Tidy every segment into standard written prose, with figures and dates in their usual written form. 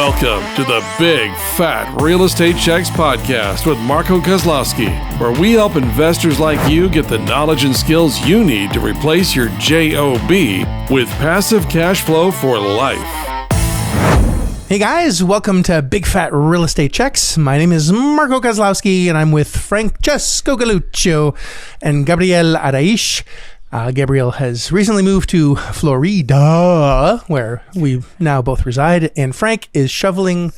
Welcome to the Big Fat Real Estate Checks podcast with Marco Kozlowski, where we help investors like you get the knowledge and skills you need to replace your JOB with passive cash flow for life. Hey guys, welcome to Big Fat Real Estate Checks. My name is Marco Kozlowski and I'm with Francesco Galuccio and Gabriel Araish. Gabriel has recently moved to Florida, where we now both reside, and Frank is shoveling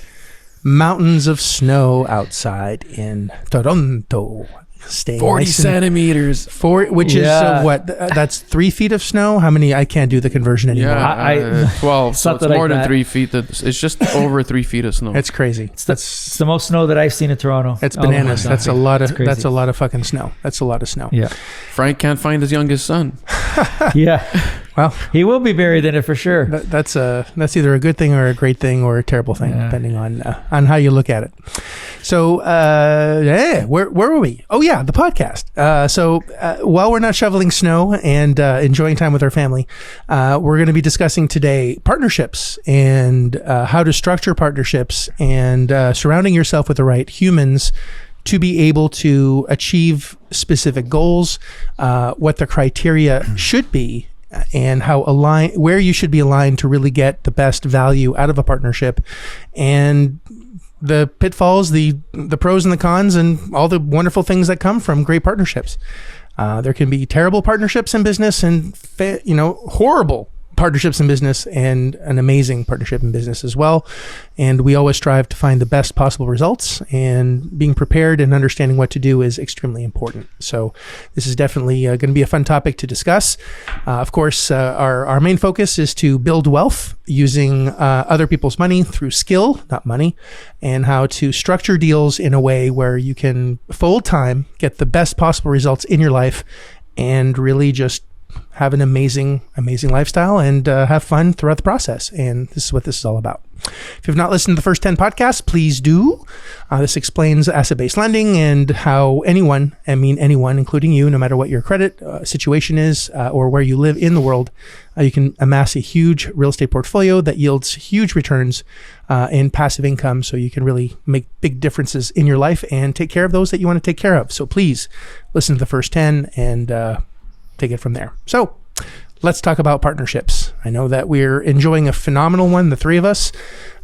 mountains of snow outside in Toronto. 40 centimeters. Which is what? That's 3 feet of snow? How many? I can't do the conversion anymore. Yeah, 12. So it's more like than 3 feet. It's just over 3 feet of snow. It's crazy. It's the most snow that I've seen in Toronto. It's bananas. That's a lot of fucking snow. That's a lot of snow. Yeah. Frank can't find his youngest son. Yeah. Well, he will be buried in it for sure. That's either a good thing or a great thing or a terrible thing, depending on how you look at it. So, where were we? Oh yeah, the podcast. While we're not shoveling snow and enjoying time with our family, we're going to be discussing today partnerships and how to structure partnerships and surrounding yourself with the right humans to be able to achieve specific goals, what the criteria should be, and where you should be aligned to really get the best value out of a partnership, and the pitfalls, the pros and the cons, and all the wonderful things that come from great partnerships. There can be terrible partnerships in business and horrible partnerships in business, and an amazing partnership in business as well. And we always strive to find the best possible results, and being prepared and understanding what to do is extremely important. So this is definitely going to be a fun topic to discuss. Of course, our main focus is to build wealth using other people's money through skill, not money, and how to structure deals in a way where you can full time get the best possible results in your life and really just have an amazing lifestyle and have fun throughout the process. And this is what this is all about. If you've not listened to the first 10 podcasts, please do. This explains asset-based lending and how anyone, including you, no matter what your credit situation is or where you live in the world, you can amass a huge real estate portfolio that yields huge returns in passive income, so you can really make big differences in your life and take care of those that you want to take care of. So please listen to the first 10 and take it from there. So let's talk about partnerships. I know that we're enjoying a phenomenal one, the three of us,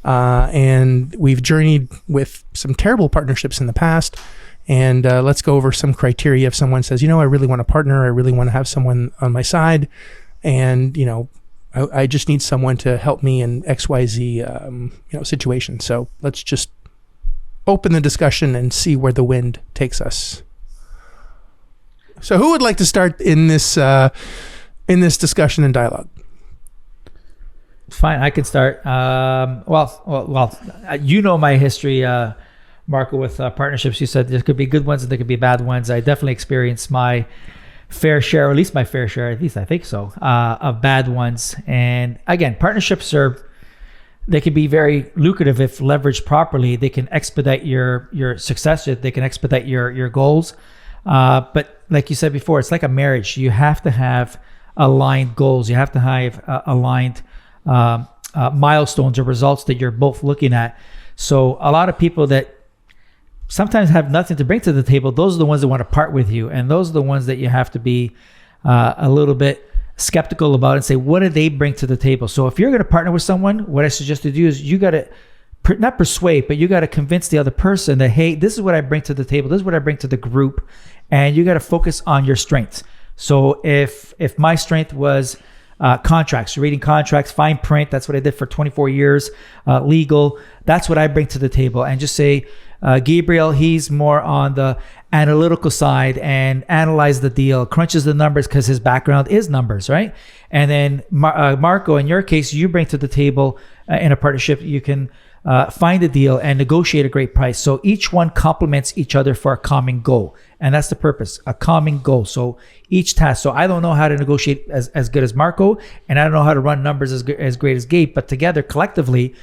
and we've journeyed with some terrible partnerships in the past. And let's go over some criteria. If someone says, I really want to partner, I really want to have someone on my side, and I just need someone to help me in XYZ situation. So let's just open the discussion and see where the wind takes us. So who would like to start in this discussion and dialogue? Fine, I can start. Well, my history, Marco, with partnerships. You said there could be good ones and there could be bad ones. I definitely experienced my fair share, or at least I think so, of bad ones. And again, partnerships they can be very lucrative if leveraged properly. They can expedite your success. They can expedite your goals. But like you said before, it's like a marriage. You have to have aligned goals. You have to have aligned milestones or results that you're both looking at. So a lot of people that sometimes have nothing to bring to the table, those are the ones that want to part with you. And those are the ones that you have to be a little bit skeptical about and say, what do they bring to the table? So if you're going to partner with someone, what I suggest to do is you got to not persuade, but you got to convince the other person that, hey, this is what I bring to the table. This is what I bring to the group. And you got to focus on your strengths. So if my strength was contracts, reading contracts, fine print, that's what I did for 24 years, legal, that's what I bring to the table. And just say, Gabriel, he's more on the analytical side and analyze the deal, crunches the numbers because his background is numbers, right? And then Marco, in your case, you bring to the table in a partnership, you can find a deal and negotiate a great price. So each one complements each other for a common goal. And that's the purpose, a common goal. So each task. So I don't know how to negotiate as good as Marco, and I don't know how to run numbers as great as Gabe, but together, collectively,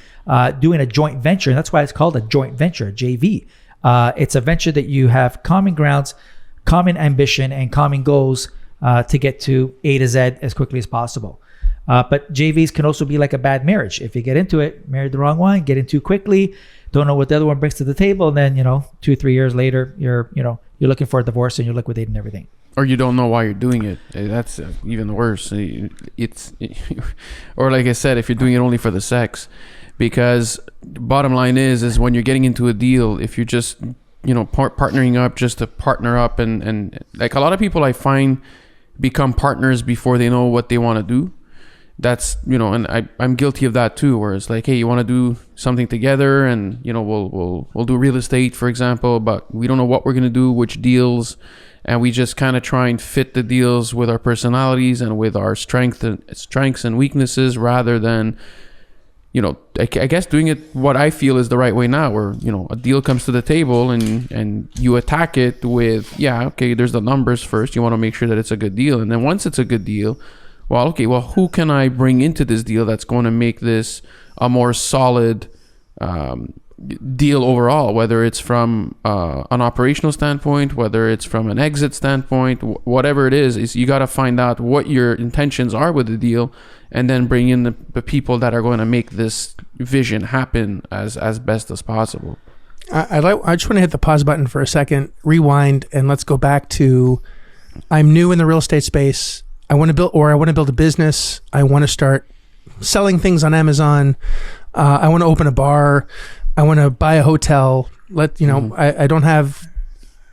doing a joint venture, and that's why it's called a joint venture, JV. It's a venture that you have common grounds, common ambition, and common goals to get to A to Z as quickly as possible. But JVs can also be like a bad marriage. If you get into it, married the wrong one, get in too quickly, don't know what the other one brings to the table, and then 2-3 years later, you're looking for a divorce and you're liquidating everything. Or you don't know why you're doing it. That's even worse. Or like I said, if you're doing it only for the sex, because bottom line is when you're getting into a deal, if you're just partnering up just to partner up, and like a lot of people I find become partners before they know what they want to do. That's and I'm guilty of that too, where it's like, hey, you want to do something together, and we'll do real estate, for example, but we don't know what we're going to do, which deals, and we just kind of try and fit the deals with our personalities and with our strengths and weaknesses, rather than I guess doing it what I feel is the right way now, where a deal comes to the table and you attack it with, there's the numbers first. You want to make sure that it's a good deal, and then once it's a good deal, who can I bring into this deal that's going to make this a more solid deal overall, whether it's from an operational standpoint, whether it's from an exit standpoint, whatever it is you got to find out what your intentions are with the deal, and then bring in the people that are going to make this vision happen as best as possible. I just want to hit the pause button for a second, rewind, and let's go back to, I'm new in the real estate space. I want to build a business. I want to start selling things on Amazon. I want to open a bar. I want to buy a hotel. I don't have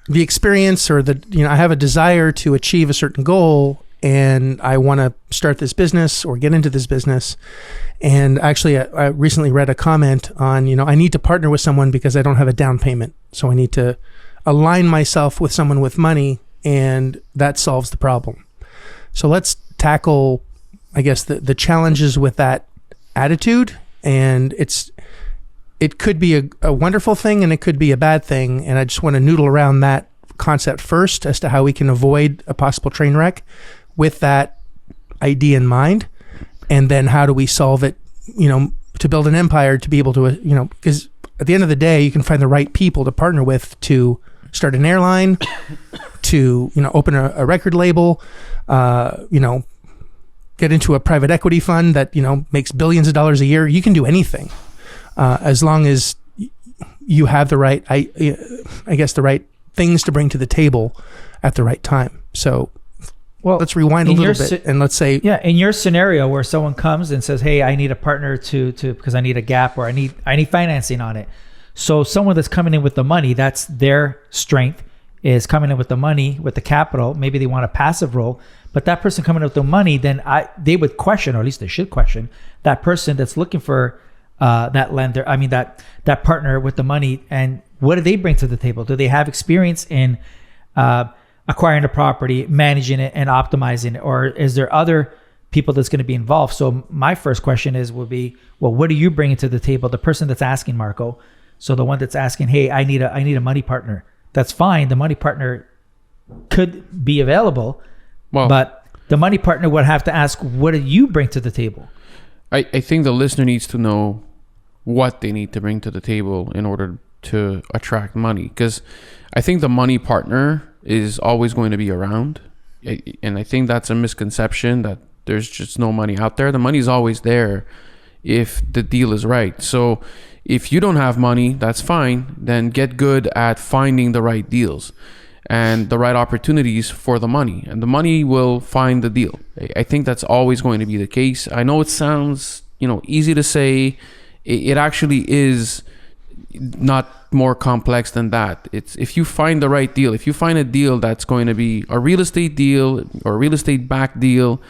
the experience or I have a desire to achieve a certain goal, and I want to start this business or get into this business. And actually, I recently read a comment on, I need to partner with someone because I don't have a down payment. So I need to align myself with someone with money, and that solves the problem. So let's tackle, I guess, the challenges with that attitude. And it could be a wonderful thing, and it could be a bad thing. And I just want to noodle around that concept first as to how we can avoid a possible train wreck with that idea in mind. And then how do we solve it, to build an empire, to be able to, because at the end of the day, you can find the right people to partner with to start an airline, to, open a record label, get into a private equity fund that, makes billions of dollars a year. You can do anything, as long as you have the right, I guess, the right things to bring to the table at the right time. So, let's rewind a little bit, and let's say, in your scenario where someone comes and says, hey, I need a partner to because I need a gap, or I need financing on it. So someone that's coming in with the money, that's their strength, is coming in with the money, with the capital. Maybe they want a passive role, but that person coming in with the money, then they would question, or at least they should question, that person that's looking for that lender. I mean, that partner with the money, and what do they bring to the table? Do they have experience in acquiring a property, managing it, and optimizing it, or is there other people that's going to be involved? So my first question would be, what are you bringing to the table? The person that's asking, Marco. So the one that's asking, hey, I need a money partner. That's fine. The money partner could be available, but the money partner would have to ask, what do you bring to the table? I think the listener needs to know what they need to bring to the table in order to attract money, because I think the money partner is always going to be around, and I think that's a misconception that there's just no money out there. The money's always there if the deal is right. So if you don't have money, that's fine. Then get good at finding the right deals and the right opportunities for the money, and the money will find the deal. I think that's always going to be the case. I know it sounds, easy to say. It actually is not more complex than that. It's if you find the right deal, if you find a deal that's going to be a real estate deal or a real estate backed deal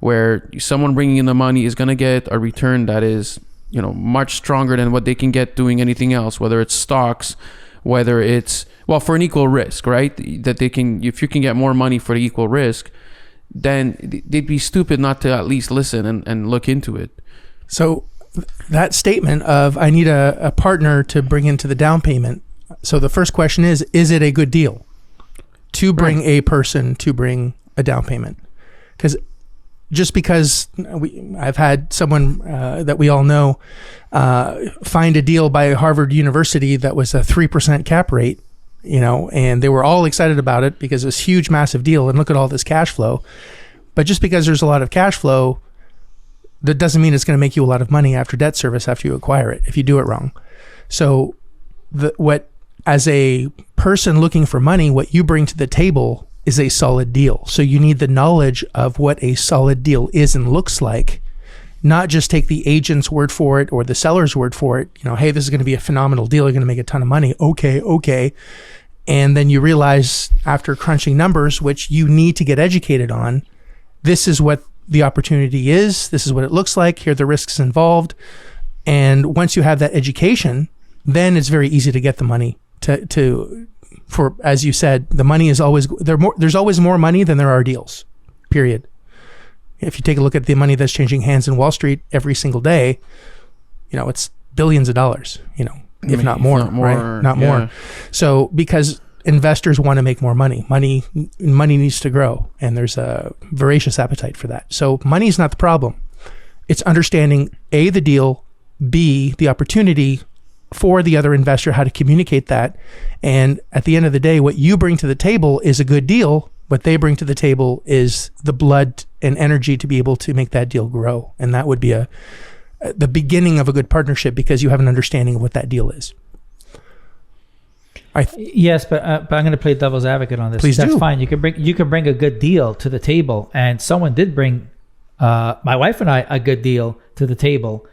where someone bringing in the money is going to get a return that is, much stronger than what they can get doing anything else, whether it's stocks, whether it's, for an equal risk, right? That they can, if you can get more money for the equal risk, then they'd be stupid not to at least listen and look into it. So that statement of, I need a partner to bring into the down payment. So the first question is it a good deal to bring a person to bring a down payment? Because just because I've had someone that we all know find a deal by Harvard University that was a 3% cap rate, and they were all excited about it because it was a huge, massive deal, and look at all this cash flow. But just because there's a lot of cash flow That doesn't mean it's going to make you a lot of money after debt service after you acquire it if you do it wrong. So as a person looking for money, what you bring to the table is a solid deal. So you need the knowledge of what a solid deal is and looks like, not just take the agent's word for it or the seller's word for it. Hey, this is going to be a phenomenal deal. You're going to make a ton of money. Okay. And then you realize after crunching numbers, which you need to get educated on, this is what the opportunity is. This is what it looks like. Here are the risks involved. And once you have that education, then it's very easy to get the money for, as you said, the money is always there's always more money than there are deals, period. If you take a look at the money that's changing hands in Wall Street every single day, it's billions of dollars, if not more, right? Not more. So because investors want to make more money needs to grow, and there's a voracious appetite for that. So money is not the problem. It's understanding A, the deal, B, the opportunity for the other investor, how to communicate that. And at the end of the day, what you bring to the table is a good deal. What they bring to the table is the blood and energy to be able to make that deal grow. And that would be the beginning of a good partnership, because you have an understanding of what that deal is. Yes, but I'm going to play devil's advocate on this. Please That's do. fine. You can bring a good deal to the table, and someone did bring my wife and I a good deal to the table,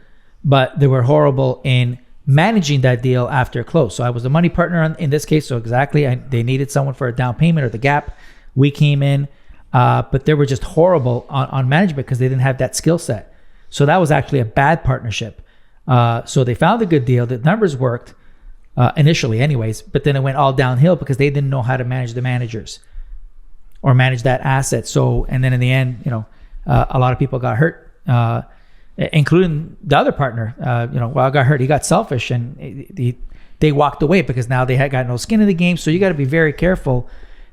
but they were horrible in managing that deal after close. So I was the money partner in this case. So exactly, they needed someone for a down payment or the gap. We came in, but they were just horrible on management because they didn't have that skill set. So that was actually a bad partnership. So they found a good deal. The numbers worked initially anyways, but then it went all downhill because they didn't know how to manage the managers or manage that asset. So, and then in the end, a lot of people got hurt, including the other partner. I got hurt. He got selfish, and they walked away because now they had got no skin in the game. So you got to be very careful.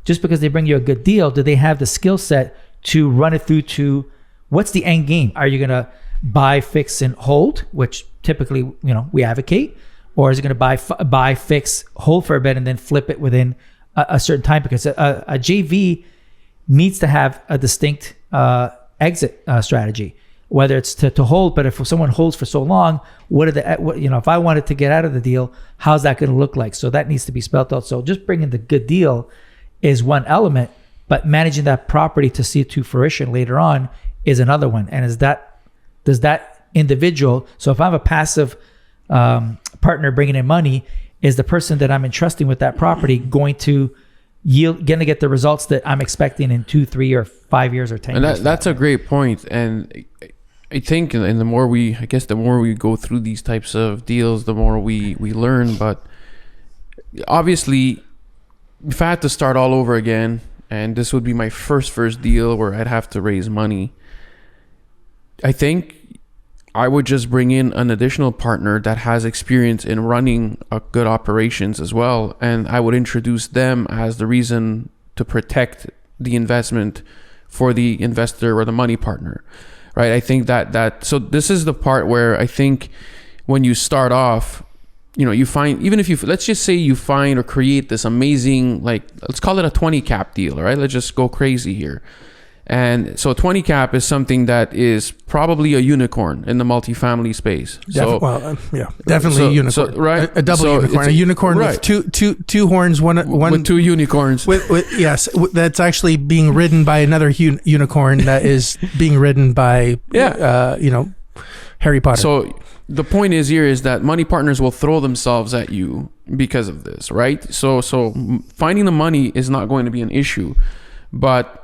Just because they bring you a good deal, do they have the skill set to run it through to what's the end game? Are you going to buy, fix, and hold, which typically we advocate, or is it going to buy, fix, hold for a bit, and then flip it within a certain time? Because a JV needs to have a distinct exit strategy, whether it's to hold. But if someone holds for so long, if I wanted to get out of the deal, how's that going to look like? So that needs to be spelled out. So just bringing the good deal is one element, but managing that property to see it to fruition later on is another one. And does that individual, so if I have a passive partner bringing in money, is the person that I'm entrusting with that property going to get the results that I'm expecting in 2, 3, or 5 years or 10 years? And that's a great point. And I think, and the more we go through these types of deals, the more we learn. But obviously, if I had to start all over again, and this would be my first deal where I'd have to raise money, I think I would just bring in an additional partner that has experience in running a good operations as well, and I would introduce them as the reason to protect the investment for the investor or the money partner, right? I think that so this is the part where I think when you start off, you find, even if let's just say you find or create this amazing, let's call it a 20 cap deal, right? Let's just go crazy here. And so 20 cap is something that is probably a unicorn in the multifamily space. Definitely a unicorn. So, right? A double unicorn. A unicorn with two horns, one with two unicorns. Yes, that's actually being ridden by another unicorn that is being ridden by Harry Potter. So the point is that money partners will throw themselves at you because of this, right? So finding the money is not going to be an issue. But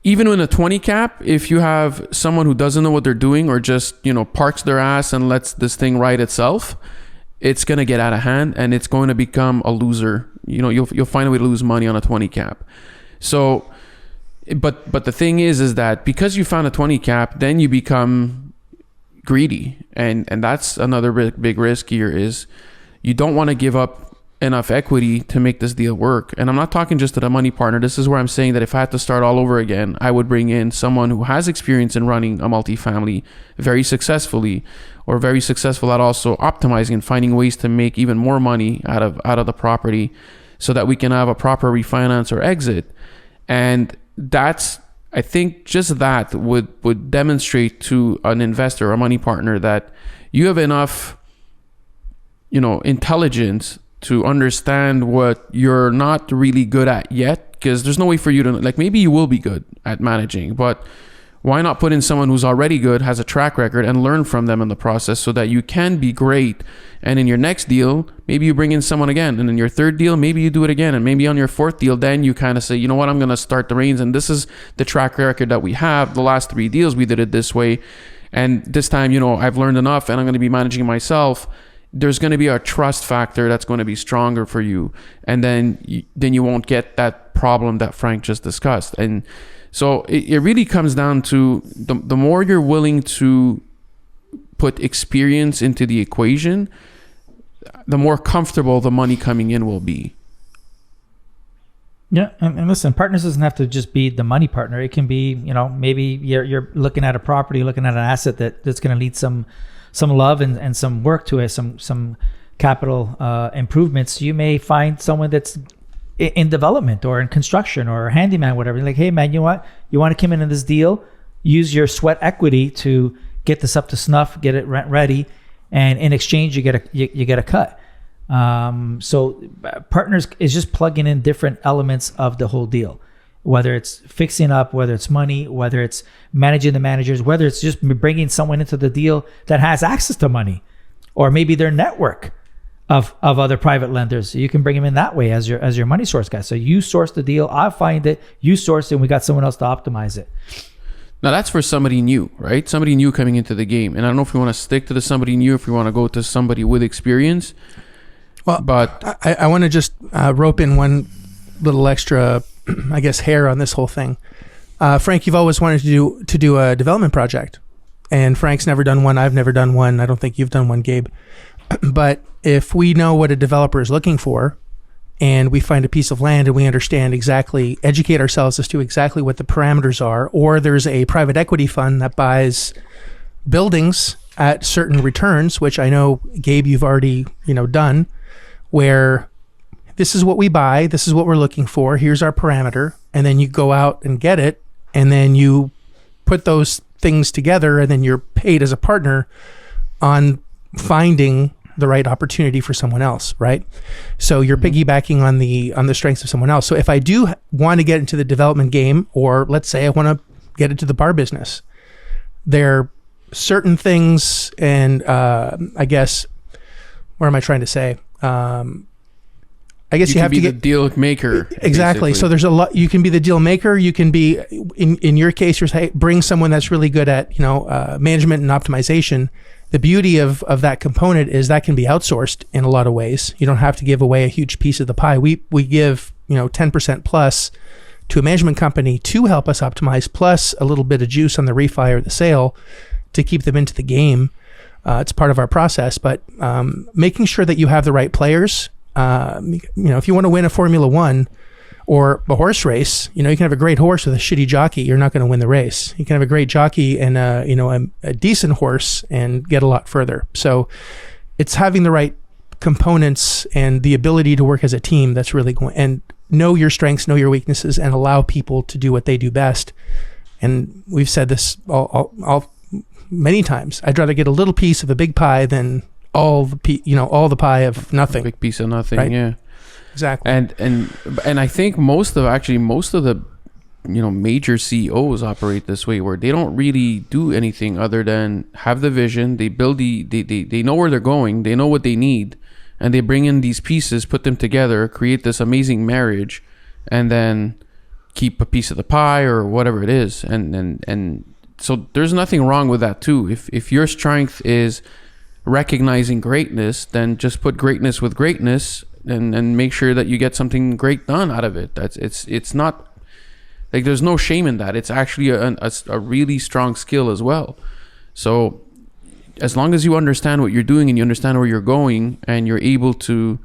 even in a 20 cap, if you have someone who doesn't know what they're doing, or just, parks their ass and lets this thing ride itself, it's going to get out of hand and it's going to become a loser. You'll find a way to lose money on a 20 cap. So, but the thing is that because you found a 20 cap, then you become greedy. And that's another big risk here, is you don't want to give up enough equity to make this deal work. And I'm not talking just to the money partner. This is where I'm saying that if I had to start all over again, I would bring in someone who has experience in running a multifamily very successfully, or very successful at also optimizing and finding ways to make even more money out of the property, so that we can have a proper refinance or exit. And that's I think just that would demonstrate to an investor or a money partner that you have enough, intelligence to understand what you're not really good at yet, because there's no way for you to, like, maybe you will be good at managing, but why not put in someone who's already good, has a track record, and learn from them in the process so that you can be great. And in your next deal, maybe you bring in someone again. And in your third deal, maybe you do it again. And maybe on your fourth deal, then you kind of say, you know what, I'm going to start the reins. And this is the track record that we have. The last 3 deals, we did it this way. And this time, I've learned enough and I'm going to be managing myself. There's going to be a trust factor that's going to be stronger for you. And then you won't get that problem that Frank just discussed. And so it really comes down to the more you're willing to put experience into the equation, the more comfortable the money coming in will be. Yeah, and listen, partners doesn't have to just be the money partner. It can be, maybe you're looking at a property, looking at an asset that's going to need some love and some work to it, some capital improvements. You may find someone that's in development or in construction or a handyman, whatever. You're like, hey man, you know what? You want to come in this deal, use your sweat equity to get this up to snuff, get it rent ready, and in exchange you get a cut. So partners is just plugging in different elements of the whole deal, whether it's fixing up, whether it's money, whether it's managing the managers, whether it's just bringing someone into the deal that has access to money, or maybe their network of other private lenders. You can bring them in that way as your money source guy. So you source the deal, I find it, you source it, and we got someone else to optimize it. Now that's for somebody new, right? Somebody new coming into the game. And I don't know if we want to stick to the somebody new, if we want to go to somebody with experience. Well, but I want to just rope in one little extra, I guess, hair on this whole thing. Frank, you've always wanted to do a development project, and Frank's never done one. I've never done one. I don't think you've done one, Gabe. But if we know what a developer is looking for, and we find a piece of land and we understand exactly, educate ourselves as to exactly what the parameters are, or there's a private equity fund that buys buildings at certain returns, which I know, Gabe, you've already done, where this is what we buy, this is what we're looking for, here's our parameter, and then you go out and get it, and then you put those things together, and then you're paid as a partner on finding the right opportunity for someone else, right? So you're piggybacking on the strengths of someone else. So if I do want to get into the development game, or let's say I want to get into the bar business, there are certain things, and I guess, what am I trying to say? I guess you have to be the deal maker. Exactly. Basically. So there's a lot. You can be the deal maker. You can be, in your case, you're saying, bring someone that's really good at management and optimization. The beauty of that component is that can be outsourced in a lot of ways. You don't have to give away a huge piece of the pie. We give 10% plus to a management company to help us optimize, plus a little bit of juice on the refi or the sale to keep them into the game. It's part of our process, but making sure that you have the right players. If you want to win a Formula One or a horse race, you can have a great horse with a shitty jockey. You're not going to win the race. You can have a great jockey and a decent horse and get a lot further. So it's having the right components and the ability to work as a team that's really going, and know your strengths, know your weaknesses, and allow people to do what they do best. And we've said this all many times. I'd rather get a little piece of a big pie than all the pie of nothing. A big piece of nothing, right? Yeah. Exactly. And I think most of the major CEOs operate this way, where they don't really do anything other than have the vision. They build they know where they're going, they know what they need, and they bring in these pieces, put them together, create this amazing marriage, and then keep a piece of the pie or whatever it is. And so there's nothing wrong with that too. If your strength is recognizing greatness, then just put greatness with greatness and make sure that you get something great done out of it. It's not like, there's no shame in that. It's actually a really strong skill as well. So as long as you understand what you're doing and you understand where you're going, and you're able to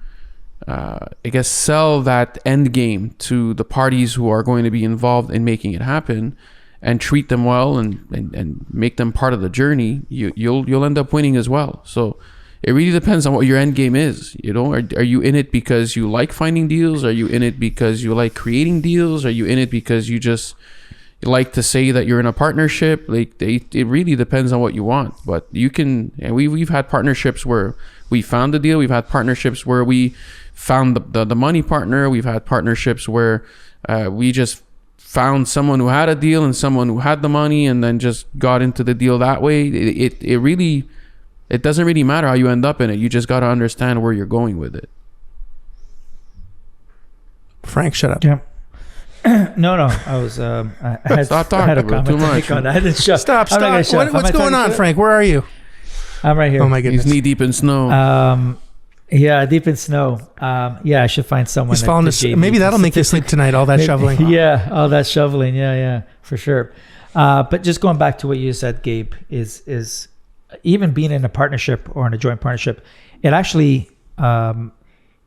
sell that end game to the parties who are going to be involved in making it happen, and treat them well and make them part of the journey, you'll end up winning as well. So it really depends on what your end game is. Are you in it because you like finding deals? Are you in it because you like creating deals? Are you in it because you just like to say that you're in a partnership. Like it really depends on what you want. But you can, and we've had partnerships where we found the deal. We've had partnerships where we found the money partner. We've had partnerships where we just found someone who had a deal and someone who had the money, and then just got into the deal that way. It doesn't really matter how you end up in it. You just got to understand where you're going with it. Frank, shut up. Yeah. No. I was. I had, Stop talking I had a about comment too to make much. on that. I didn't shut. Stop. I'm not gonna shut. What's going on, Frank? Where are you? I'm right here. Oh my goodness. He's knee deep in snow. Yeah, deep in snow. Yeah, I should find someone. He's falling asleep. Maybe that'll make you sleep tonight. All that shoveling. Yeah, all that shoveling. Yeah, for sure. But just going back to what you said, Gabe, is even being in a partnership or in a joint partnership, it actually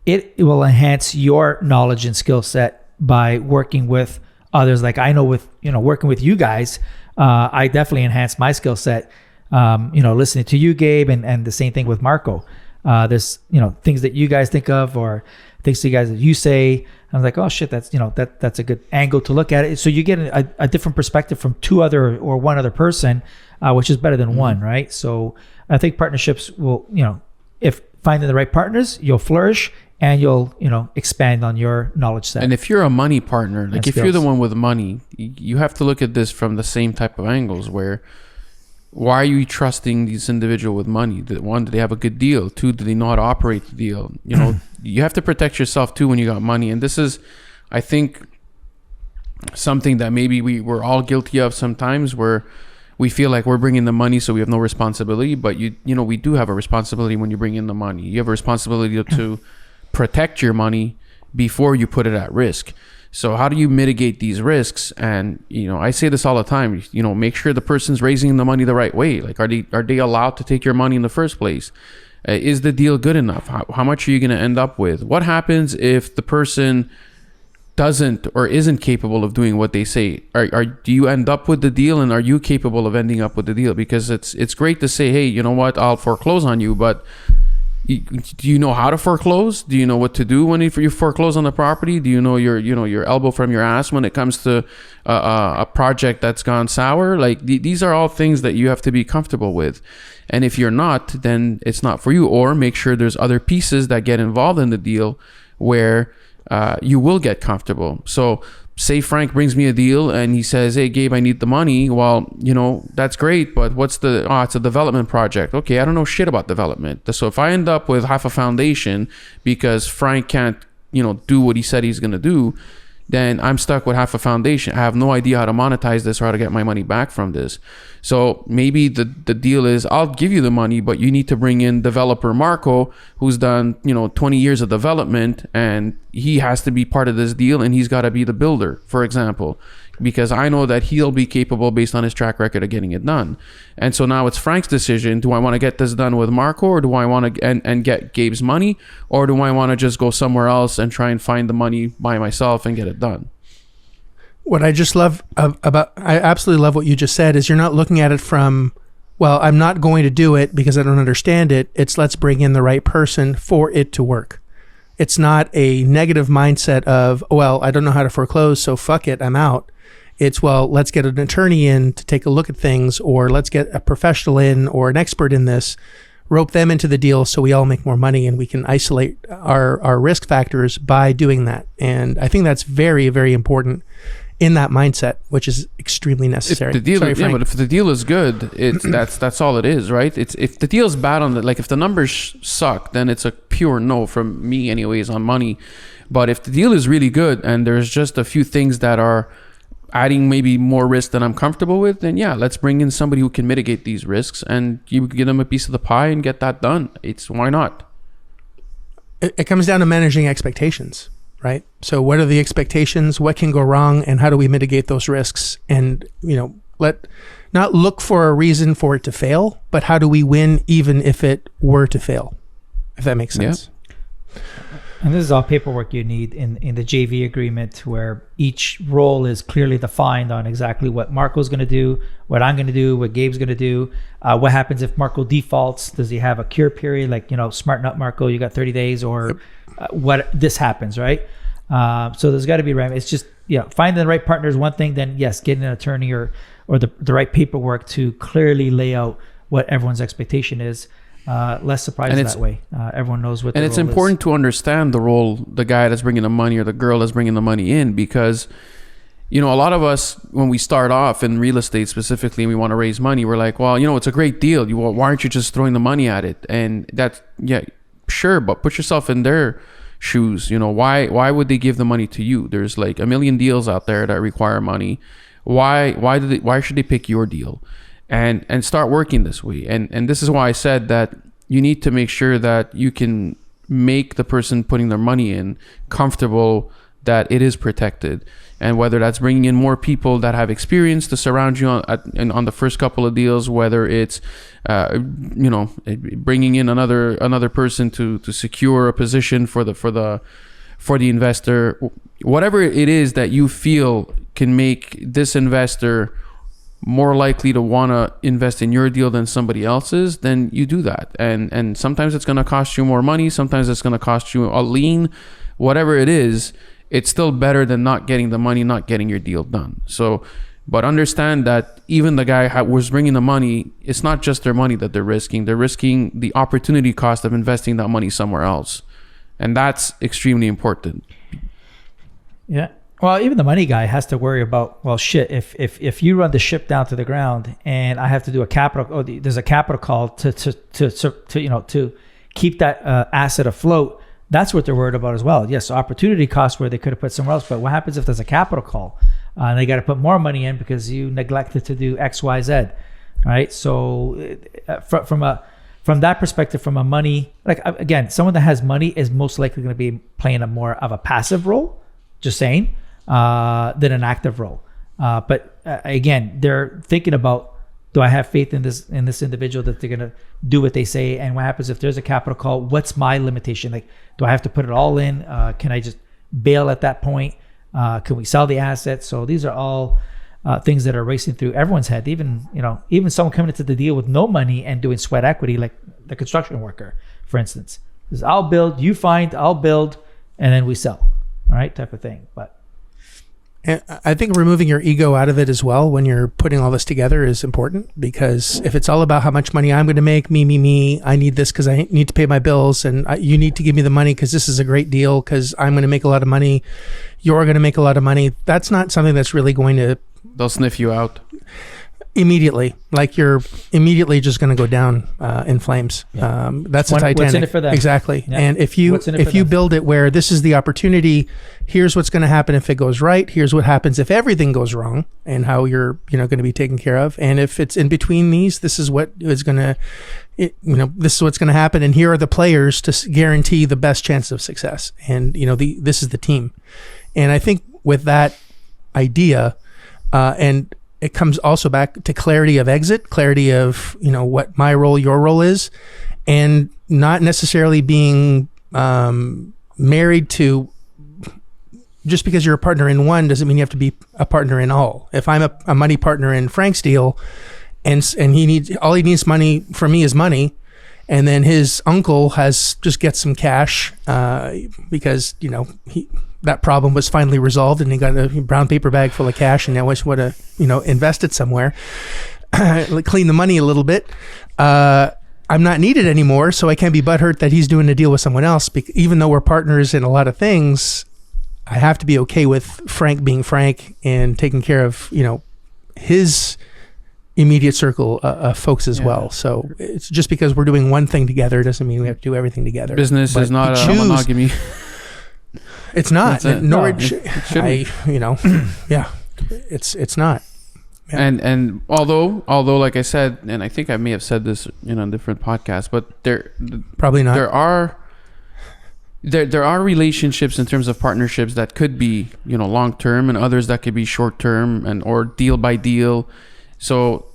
it will enhance your knowledge and skill set by working with others. Like I know with working with you guys, I definitely enhanced my skill set. Listening to you, Gabe, and the same thing with Marco. There's things that you guys think of or things to you guys that you say. I'm like, oh shit, that's that's a good angle to look at it. So you get a different perspective from one other person, which is better than one, right? So I think partnerships will, if finding the right partners, you'll flourish and you'll expand on your knowledge set. And if you're a money partner, like if skills. you're the one with money, you have to look at this from the same type of angles where. Why are you trusting this individual with money? One, do they have a good deal? Two, do they know how to operate the deal? You have to protect yourself too when you got money. And this is, I think, something that maybe we're all guilty of sometimes, where we feel like we're bringing the money, so we have no responsibility. But we do have a responsibility when you bring in the money. You have a responsibility to protect your money before you put it at risk. So how do you mitigate these risks? And I say this all the time. Make sure the person's raising the money the right way. Like, are they allowed to take your money in the first place? Is the deal good enough? How much are you going to end up with? What happens if the person doesn't or isn't capable of doing what they say? Do you end up with the deal, and are you capable of ending up with the deal? Because it's great to say, hey, you know what, I'll foreclose on you, but do you know how to foreclose? Do you know what to do when you foreclose on the property? Do you know your elbow from your ass when it comes to a project that's gone sour? Like these are all things that you have to be comfortable with. And if you're not, then it's not for you. Or make sure there's other pieces that get involved in the deal where you will get comfortable. So say Frank brings me a deal and he says, hey, Gabe, I need the money. Well, that's great, but it's a development project. Okay, I don't know shit about development. So if I end up with half a foundation because Frank can't, do what he said he's going to do, then I'm stuck with half a foundation. I have no idea how to monetize this or how to get my money back from this. So maybe the deal is, I'll give you the money, but you need to bring in developer Marco, who's done 20 years of development, and he has to be part of this deal, and he's got to be the builder, for example, because I know that he'll be capable based on his track record of getting it done. And so now it's Frank's decision. Do I want to get this done with Marco, or do I want to and get Gabe's money, or do I want to just go somewhere else and try and find the money by myself and get it done? What I just love I absolutely love what you just said is you're not looking at it from, well, I'm not going to do it because I don't understand it. It's let's bring in the right person for it to work. It's not a negative mindset of, well, I don't know how to foreclose, so fuck it, I'm out. It's, well, let's get an attorney in to take a look at things, or let's get a professional in or an expert in this, rope them into the deal so we all make more money and we can isolate our risk factors by doing that. And I think that's very, very important in that mindset, which is extremely necessary. If the deal, but if the deal is good, that's all it is, right? If the deal's bad if the numbers suck, then it's a pure no from me anyways on money. But if the deal is really good and there's just a few things that are adding maybe more risk than I'm comfortable with, then yeah, let's bring in somebody who can mitigate these risks, and you give them a piece of the pie and get that done. Why not? It comes down to managing expectations, right? So what are the expectations? What can go wrong? And how do we mitigate those risks? And, not look for a reason for it to fail, but how do we win even if it were to fail? If that makes sense. Yeah. And this is all paperwork you need in the JV agreement, where each role is clearly defined on exactly what Marco's going to do, what I'm going to do, what Gabe's going to do. What happens if Marco defaults? Does he have a cure period? Like, smarten up, Marco, you got 30 days, or what this happens, right? So there's got to be right. It's just finding the right partner is one thing. Then yes, getting an attorney or the right paperwork to clearly lay out what everyone's expectation is. Less surprised that way. Everyone knows what. And it's important to understand the role, the guy that's bringing the money or the girl that's bringing the money in, because a lot of us, when we start off in real estate specifically, and we want to raise money, we're like, well, it's a great deal. Why aren't you just throwing the money at it? And that's, yeah, sure, but put yourself in their shoes. Why would they give the money to you? There's like a million deals out there that require money. Why should they pick your deal? And start working this way. And this is why I said that you need to make sure that you can make the person putting their money in comfortable, that it is protected. And whether that's bringing in more people that have experience to surround you on the first couple of deals, whether it's bringing in another person to secure a position for the investor, whatever it is that you feel can make this investor more likely to want to invest in your deal than somebody else's, then you do that. And sometimes it's going to cost you more money, sometimes it's going to cost you a lien, whatever it is. It's still better than not getting the money, not getting your deal done. So, but understand that even the guy who was bringing the money, it's not just their money that they're risking. They're risking the opportunity cost of investing that money somewhere else. And that's extremely important. Yeah. Well, even the money guy has to worry about, well, shit, if you run the ship down to the ground and I have to do there's a capital call to keep that asset afloat. That's what they're worried about as well. Yes, so opportunity costs where they could have put somewhere else. But what happens if there's a capital call and they got to put more money in because you neglected to do X, Y, Z, right? So from that perspective, from a money, like again, someone that has money is most likely going to be playing a more of a passive role, just saying, than an active role. But again, they're thinking about, do I have faith in this individual that they're going to do what they say? And what happens if there's a capital call? What's my limitation? Like, do I have to put it all in? Can I just bail at that point? Can we sell the assets? So these are all things that are racing through everyone's head. Even someone coming into the deal with no money and doing sweat equity, like the construction worker, for instance, is I'll build, you find, I'll build, and then we sell, right? Type of thing. But and I think removing your ego out of it as well when you're putting all this together is important, because if it's all about how much money I'm going to make, me, I need this because I need to pay my bills, and you need to give me the money because this is a great deal because I'm going to make a lot of money, you're going to make a lot of money. That's not something that's really going to... They'll sniff you out. Immediately. Like you're immediately just going to go down in flames. Yeah. That's a Titanic. What's in it for them? Exactly. Yeah. And if you build it where this is the opportunity, here's what's going to happen if it goes right, here's what happens if everything goes wrong, and how you're going to be taken care of. And if it's in between these, this is what is going to, this is what's going to happen. And here are the players to guarantee the best chance of success. And this is the team. And I think with that idea, and it comes also back to clarity of exit, clarity of, what my role, your role is, and not necessarily being married to, just because you're a partner in one doesn't mean you have to be a partner in all. If I'm a money partner in Frank's deal and all he needs money from me is money, and then his uncle gets some cash because, that problem was finally resolved and he got a brown paper bag full of cash and now wants to, invest it somewhere, clean the money a little bit. I'm not needed anymore, so I can't be butthurt that he's doing a deal with someone else. Even though we're partners in a lot of things, I have to be okay with Frank being Frank and taking care of, his immediate circle of folks as well. So it's just because we're doing one thing together doesn't mean we have to do everything together. Business is not a monogamy. It's not. It's not. Yeah. And although like I said, and I think I may have said this in a different podcast, but probably not. There are relationships in terms of partnerships that could be, long term, and others that could be short term or deal by deal. So,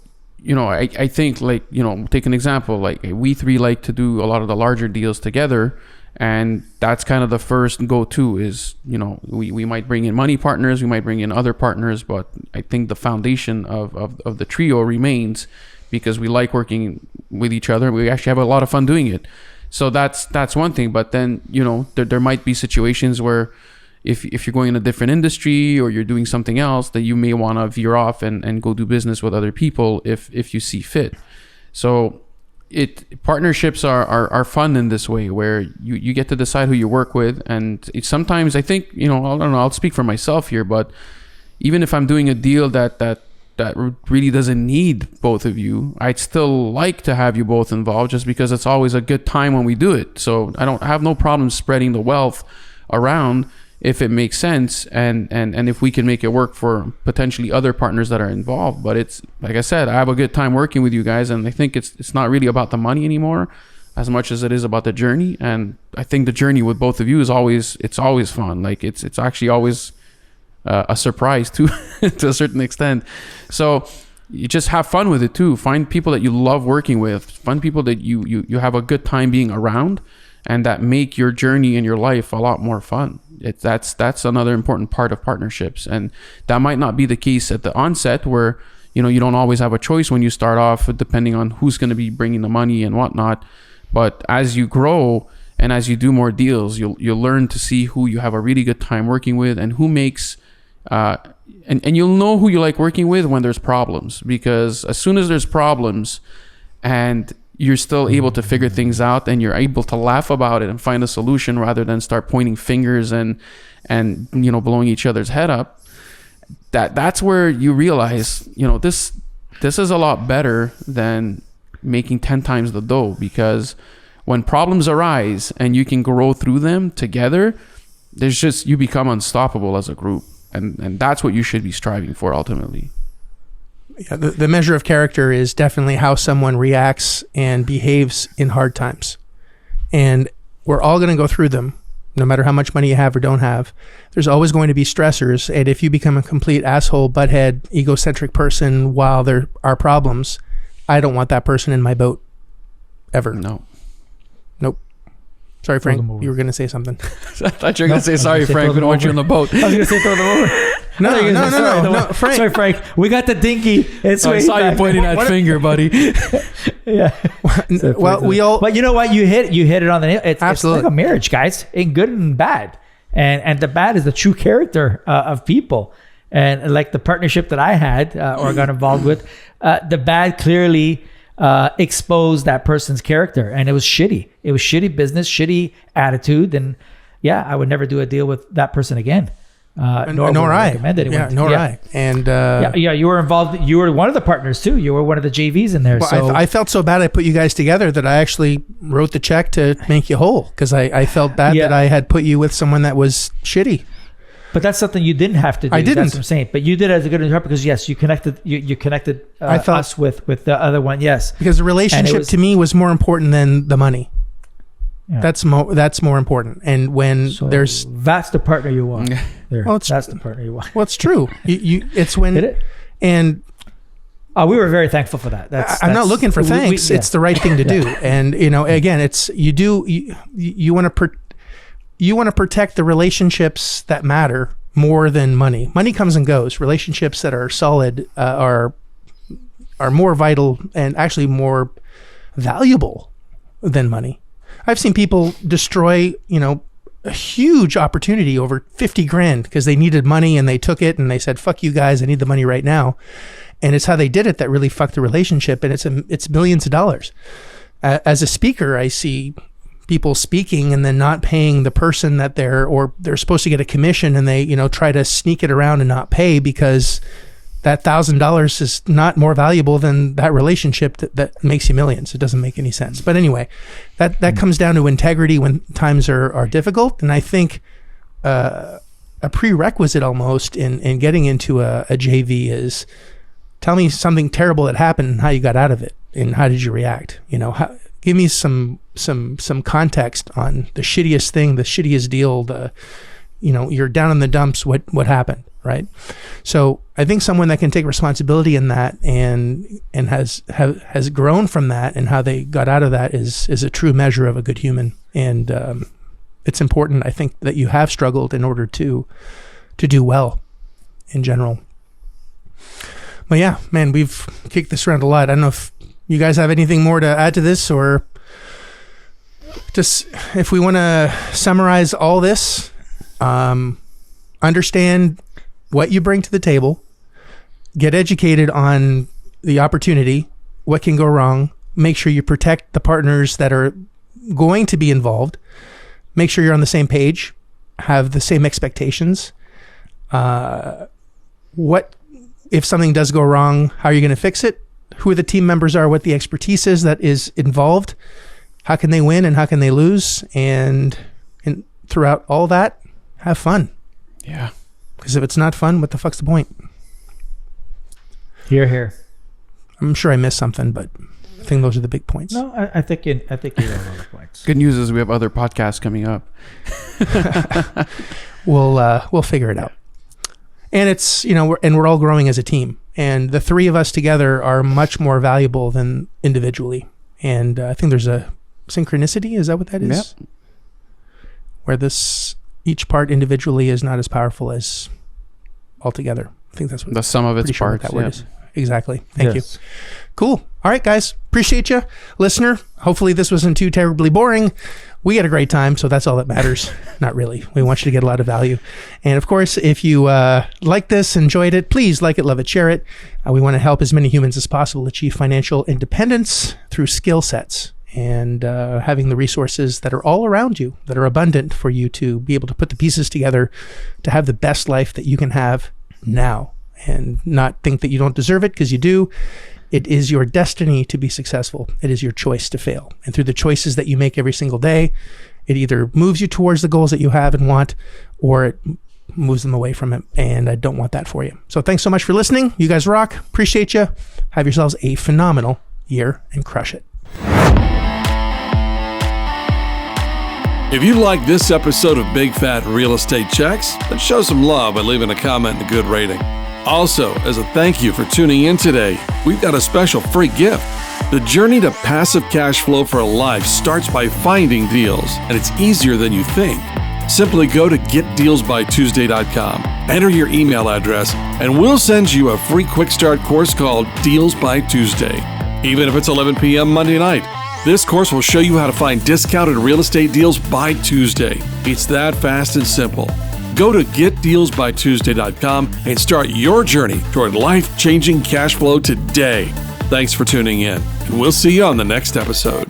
I think take an example, like we three like to do a lot of the larger deals together. And that's kind of the first go-to is, we might bring in money partners, we might bring in other partners, but I think the foundation of the trio remains because we like working with each other. We actually have a lot of fun doing it. So that's one thing. But then, there might be situations where, if you're going in a different industry or you're doing something else, that you may want to veer off and go do business with other people if you see fit. So partnerships are fun in this way, where you get to decide who you work with. And sometimes I think, I don't know, I'll speak for myself here, but even if I'm doing a deal that really doesn't need both of you, I'd still like to have you both involved, just because it's always a good time when we do it. So I don't have no problem spreading the wealth around if it makes sense, and if we can make it work for potentially other partners that are involved. But it's like I said, I have a good time working with you guys, and I think it's not really about the money anymore as much as it is about the journey. And I think the journey with both of you is always fun. Like it's actually always a surprise to to a certain extent. So you just have fun with it too. Find people that you love working with, find people that you have a good time being around, and that make your journey in your life a lot more fun. That's another important part of partnerships. And that might not be the case at the onset, where you don't always have a choice when you start off, depending on who's going to be bringing the money and whatnot. But as you grow and as you do more deals, you'll learn to see who you have a really good time working with, and who makes and you'll know who you like working with when there's problems. Because as soon as there's problems and you're still able to figure things out, and you're able to laugh about it and find a solution, rather than start pointing fingers and blowing each other's head up, that's where you realize this is a lot better than making 10 times the dough. Because when problems arise and you can grow through them together, you become unstoppable as a group, and that's what you should be striving for ultimately. Yeah, the measure of character is definitely how someone reacts and behaves in hard times. And we're all going to go through them, no matter how much money you have or don't have. There's always going to be stressors. And if you become a complete asshole, butthead, egocentric person while there are problems, I don't want that person in my boat ever. No. Nope. Sorry, Frank, you were going to say something. I thought you were going to say, sorry, Frank, we don't want you on the boat. I was going to say throw them over. No, Frank. Sorry, Frank. We got the dinky. I saw you pointing that finger, buddy. Yeah. Well, we all. But you know what? You hit it on the nail. It's Absolutely. like a marriage, guys, in good and bad. And the bad is the true character of people. And like the partnership that I had or got involved with, the bad clearly exposed that person's character, and it was shitty. It was shitty business, shitty attitude, and yeah, I would never do a deal with that person again. Nor I. Recommend anyone. Yeah, nor I. And yeah, you were involved. You were one of the partners too. You were one of the JVs in there. Well, so I felt so bad I put you guys together that I actually wrote the check to make you whole, because I felt bad that I had put you with someone that was shitty. But that's something you didn't have to do. I didn't. That's what I'm saying. But you did it as a good interpreter, because yes, you connected. You connected us with the other one. Yes, because the relationship to me was more important than the money. Yeah. That's more important. And when that's the partner you want. Well, that's the partner you want. Well, it's true. It's when Did it? And we were very thankful for that. I'm not looking for thanks. It's the right thing to do. And again, it's you want to protect the relationships that matter more than money. Money comes and goes. Relationships that are solid are more vital and actually more valuable than money. I've seen people destroy, a huge opportunity over 50 grand because they needed money and they took it and they said, fuck you guys, I need the money right now. And it's how they did it that really fucked the relationship. And it's millions of dollars. As a speaker, I see people speaking and then not paying the person that they're supposed to get a commission, and they, try to sneak it around and not pay because that $1,000 is not more valuable than that relationship that makes you millions. It doesn't make any sense. But anyway, that comes down to integrity when times are difficult. And I think a prerequisite almost in getting into a JV is, tell me something terrible that happened and how you got out of it and how did you react. Give me some context on the shittiest thing, the shittiest deal, you're down in the dumps, what happened, right? So I think someone that can take responsibility in that and has grown from that and how they got out of that is a true measure of a good human. And it's important, I think, that you have struggled in order to do well in general. But yeah, man, we've kicked this around a lot. I don't know if you guys have anything more to add to this, or just if we want to summarize all this, understand what you bring to the table, get educated on the opportunity, what can go wrong, make sure you protect the partners that are going to be involved, make sure you're on the same page, have the same expectations. What if something does go wrong, how are you going to fix it? Who the team members are, what the expertise is that is involved, how can they win and how can they lose, and throughout all that, have fun. Yeah. Because if it's not fun, what the fuck's the point? Hear, hear. I'm sure I missed something, but I think those are the big points. No, I think you have all the points. Good news is we have other podcasts coming up. We'll figure it out. And it's, we're all growing as a team. And the three of us together are much more valuable than individually. And I think there's a synchronicity. Is that what that is? Yep. Where each part individually is not as powerful as all together. I think that's what the sum of its parts. That word is. Exactly. Thank you. Cool. All right, guys. Appreciate you. Listener, hopefully this wasn't too terribly boring. We had a great time, so that's all that matters. Not really. We want you to get a lot of value. And of course, if you like this, enjoyed it, please like it, love it, share it. We want to help as many humans as possible achieve financial independence through skill sets and having the resources that are all around you, that are abundant for you to be able to put the pieces together to have the best life that you can have now and not think that you don't deserve it, because you do. It is your destiny to be successful. It is your choice to fail. And through the choices that you make every single day, it either moves you towards the goals that you have and want, or it moves them away from it. And I don't want that for you. So thanks so much for listening. You guys rock. Appreciate you. Have yourselves a phenomenal year and crush it. If you like this episode of Big Fat Real Estate Checks, then show some love by leaving a comment and a good rating. Also, as a thank you for tuning in today, we've got a special free gift. The journey to passive cash flow for a life starts by finding deals, and it's easier than you think. Simply go to getdealsbytuesday.com, enter your email address, and we'll send you a free quick start course called Deals by Tuesday. Even if it's 11 p.m. Monday night, this course will show you how to find discounted real estate deals by Tuesday. It's that fast and simple. Go to getdealsbytuesday.com and start your journey toward life-changing cash flow today. Thanks for tuning in, and we'll see you on the next episode.